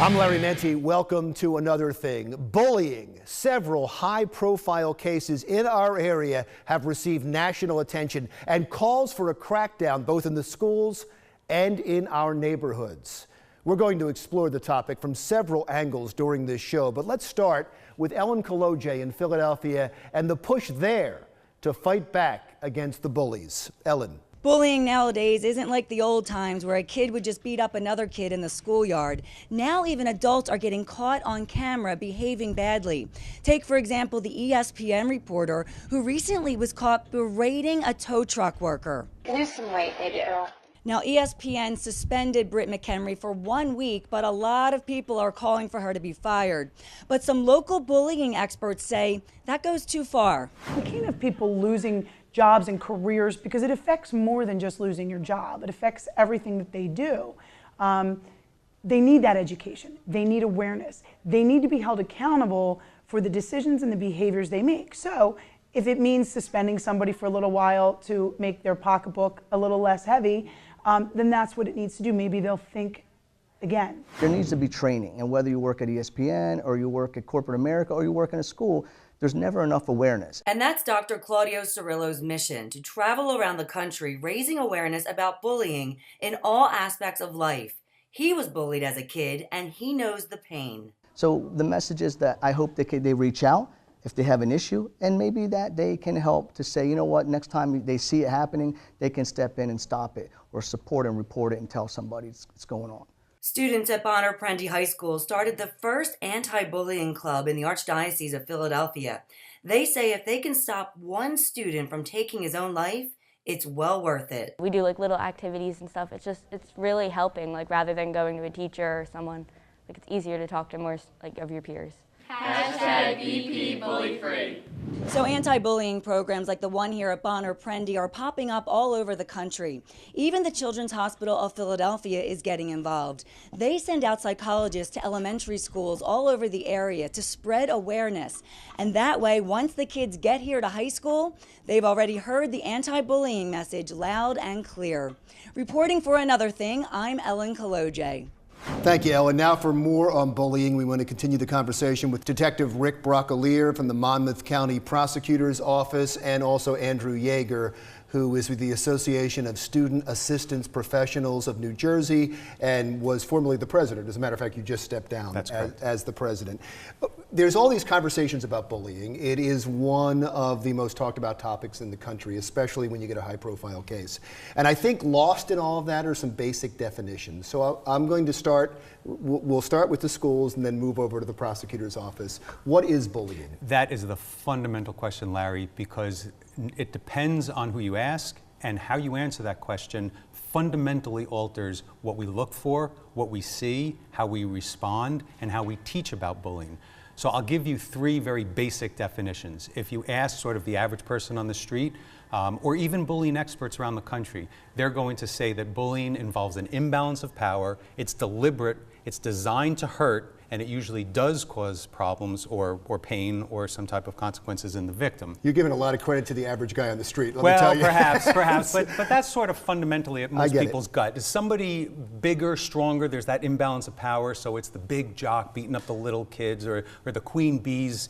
I'm Larry Menti. Welcome to Another Thing. Bullying. Several high-profile cases in our area have received national attention and calls for a crackdown both in the schools and in our neighborhoods. We're going to explore the topic from several angles during this show, but let's start with Ellen Kolodziej in Philadelphia and the push there to fight back against the bullies. Ellen. Bullying nowadays isn't like the old times where a kid would just beat up another kid in the schoolyard. Now even adults are getting caught on camera behaving badly. Take, for example, the ESPN reporter who recently was caught berating a tow truck worker. Lose some weight, baby girl. Now, ESPN suspended Britt McHenry for 1 week, but a lot of people are calling for her to be fired. But some local bullying experts say that goes too far. We can't have people losing jobs and careers because it affects more than just losing your job. It affects everything that they do. They need that education. They need awareness. They need to be held accountable for the decisions and the behaviors they make. So if it means suspending somebody for a little while to make their pocketbook a little less heavy, then that's what it needs to do. Maybe they'll think again. There needs to be training, and whether you work at ESPN or you work at corporate America or you work in a school, there's never enough awareness. And that's Dr. Claudio Cirillo's mission, to travel around the country raising awareness about bullying in all aspects of life. He was bullied as a kid, and he knows the pain. So the message is that I hope they reach out if they have an issue, and maybe that they can help to say, you know what, next time they see it happening, they can step in and stop it, or support and report it and tell somebody it's going on. Students at Bonner Prendy High School started the first anti-bullying club in the Archdiocese of Philadelphia. They say if they can stop one student from taking his own life, it's well worth it. We do like little activities and stuff. It's really helping, like rather than going to a teacher or someone, like it's easier to talk to more like of your peers. #BP Bully Free. So anti-bullying programs like the one here at Bonner Prendy are popping up all over the country. Even the Children's Hospital of Philadelphia is getting involved. They send out psychologists to elementary schools all over the area to spread awareness. And that way, once the kids get here to high school, they've already heard the anti-bullying message loud and clear. Reporting for Another Thing, I'm Ellen Kolodziej. Thank you, Ellen. Now for more on bullying, we want to continue the conversation with Detective Rick Bruccolierre from the Monmouth County Prosecutor's Office and also Andrew Yeager, who is with the Association of Student Assistance Professionals of New Jersey and was formerly the president. As a matter of fact, you just stepped down as the president. There's all these conversations about bullying. It is one of the most talked about topics in the country, especially when you get a high-profile case. And I think lost in all of that are some basic definitions. So I'm going to start, we'll start with the schools and then move over to the prosecutor's office. What is bullying? That is the fundamental question, Larry, because it depends on who you ask, and how you answer that question fundamentally alters what we look for, what we see, how we respond, and how we teach about bullying. So I'll give you three very basic definitions. If you ask sort of the average person on the street, or even bullying experts around the country, they're going to say that bullying involves an imbalance of power, it's deliberate, it's designed to hurt, and it usually does cause problems or pain or some type of consequences in the victim. You're giving a lot of credit to the average guy on the street, let me tell you. Perhaps, but that's sort of fundamentally at most people's gut. Is somebody bigger, stronger, there's that imbalance of power, so it's the big jock beating up the little kids, or the queen bees,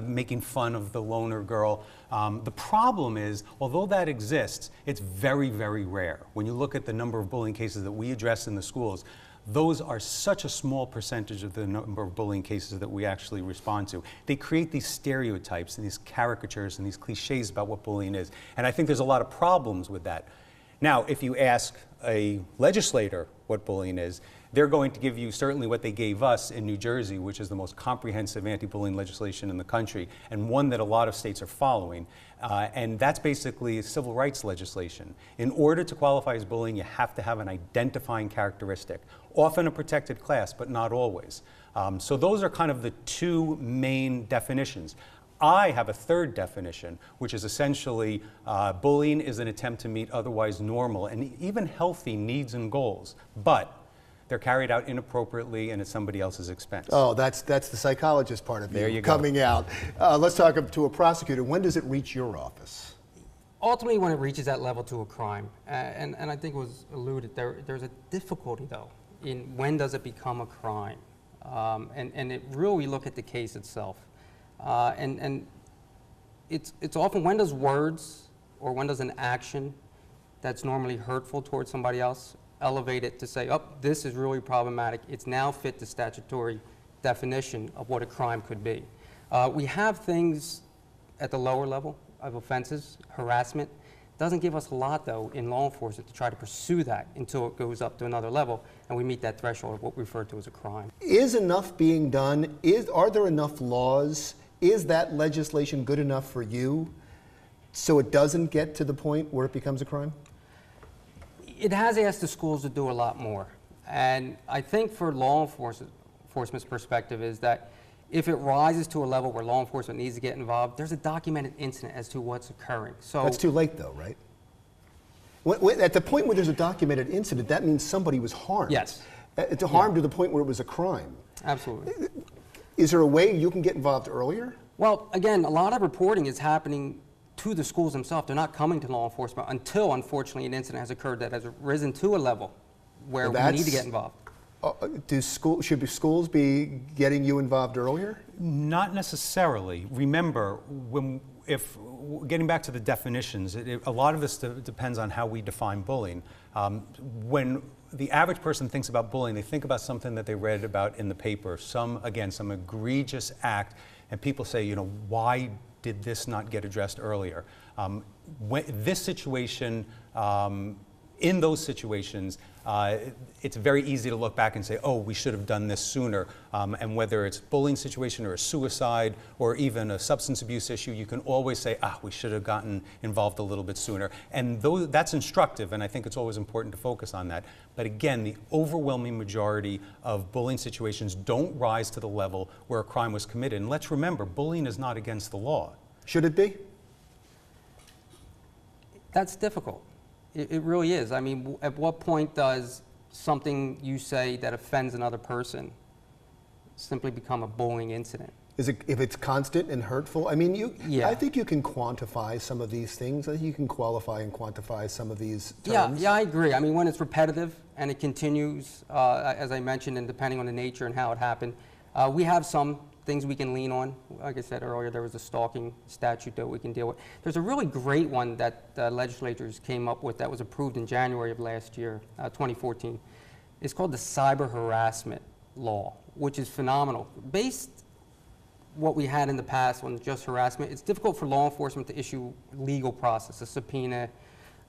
making fun of the loner girl. The problem is, although that exists, it's very, very rare. When you look at the number of bullying cases that we address in the schools, those are such a small percentage of the number of bullying cases that we actually respond to. They create these stereotypes and these caricatures and these cliches about what bullying is. And I think there's a lot of problems with that. Now, if you ask a legislator what bullying is, they're going to give you certainly what they gave us in New Jersey, which is the most comprehensive anti-bullying legislation in the country, and one that a lot of states are following. And that's basically civil rights legislation. In order to qualify as bullying, you have to have an identifying characteristic, often a protected class, but not always. So those are kind of the two main definitions. I have a third definition, which is essentially bullying is an attempt to meet otherwise normal and even healthy needs and goals, but they're carried out inappropriately and at somebody else's expense. Oh, that's the psychologist part of there you you go. Coming out. Let's talk to a prosecutor. When does it reach your office? Ultimately, when it reaches that level to a crime, and I think it was alluded, there's a difficulty though in when does it become a crime. And it really look at the case itself. And it's often when does words or when does an action that's normally hurtful towards somebody else elevate it to say, oh, this is really problematic. It's now fit the statutory definition of what a crime could be. We have things at the lower level of offenses, harassment. Doesn't give us a lot, though, in law enforcement to try to pursue that until it goes up to another level and we meet that threshold of what we refer to as a crime. Is enough being done? Are there enough laws? Is that legislation good enough for you so it doesn't get to the point where it becomes a crime? It has asked the schools to do a lot more. And I think for law enforcement's perspective is that if it rises to a level where law enforcement needs to get involved, there's a documented incident as to what's occurring. So that's too late, though, right? At the point where there's a documented incident, that means somebody was harmed. Yes. It's harmed to the point where it was a crime. Absolutely. Is there a way you can get involved earlier? Well, again, a lot of reporting is happening to the schools themselves. They're not coming to law enforcement until, unfortunately, an incident has occurred that has risen to a level where we need to get involved. Should schools be getting you involved earlier? Not necessarily. Remember, getting back to the definitions, a lot of this depends on how we define bullying. When the average person thinks about bullying, they think about something that they read about in the paper, some egregious act, and people say, why did this not get addressed earlier? In those situations, it's very easy to look back and say, oh, we should have done this sooner. And whether it's a bullying situation or a suicide or even a substance abuse issue, you can always say, we should have gotten involved a little bit sooner. And that's instructive, and I think it's always important to focus on that. But again, the overwhelming majority of bullying situations don't rise to the level where a crime was committed. And let's remember, bullying is not against the law. Should it be? That's difficult. It really is. I mean, at what point does something you say that offends another person simply become a bullying incident? If it's constant and hurtful? I mean, I think you can quantify some of these things. I think you can qualify and quantify some of these terms. Yeah, I agree. I mean, when it's repetitive and it continues, as I mentioned, and depending on the nature and how it happened, we have some things we can lean on. Like I said earlier, there was a stalking statute that we can deal with. There's a really great one that the legislatures came up with that was approved in January of last year, 2014. It's called the Cyber Harassment Law, which is phenomenal. Based what we had in the past on just harassment, it's difficult for law enforcement to issue legal process, a subpoena,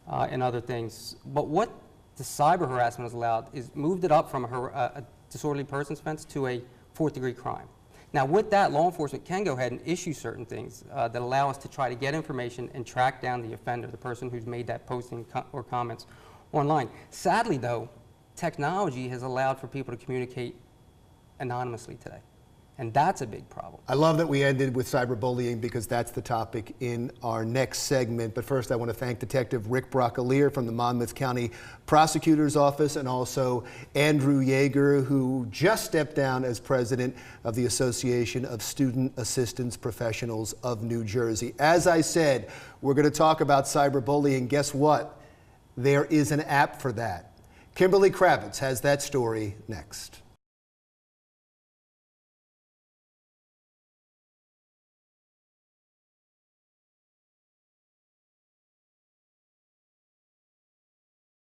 and other things. But what the cyber harassment has allowed is moved it up from a disorderly persons offense to a fourth-degree crime. Now, with that, law enforcement can go ahead and issue certain things that allow us to try to get information and track down the offender, the person who's made that posting or comments online. Sadly, though, technology has allowed for people to communicate anonymously today. And that's a big problem. I love that we ended with cyberbullying because that's the topic in our next segment. But first, I want to thank Detective Rick Bruccolierre from the Monmouth County Prosecutor's Office and also Andrew Yeager, who just stepped down as president of the Association of Student Assistance Professionals of New Jersey. As I said, we're going to talk about cyberbullying. Guess what? There is an app for that. Kimberly Kravitz has that story next.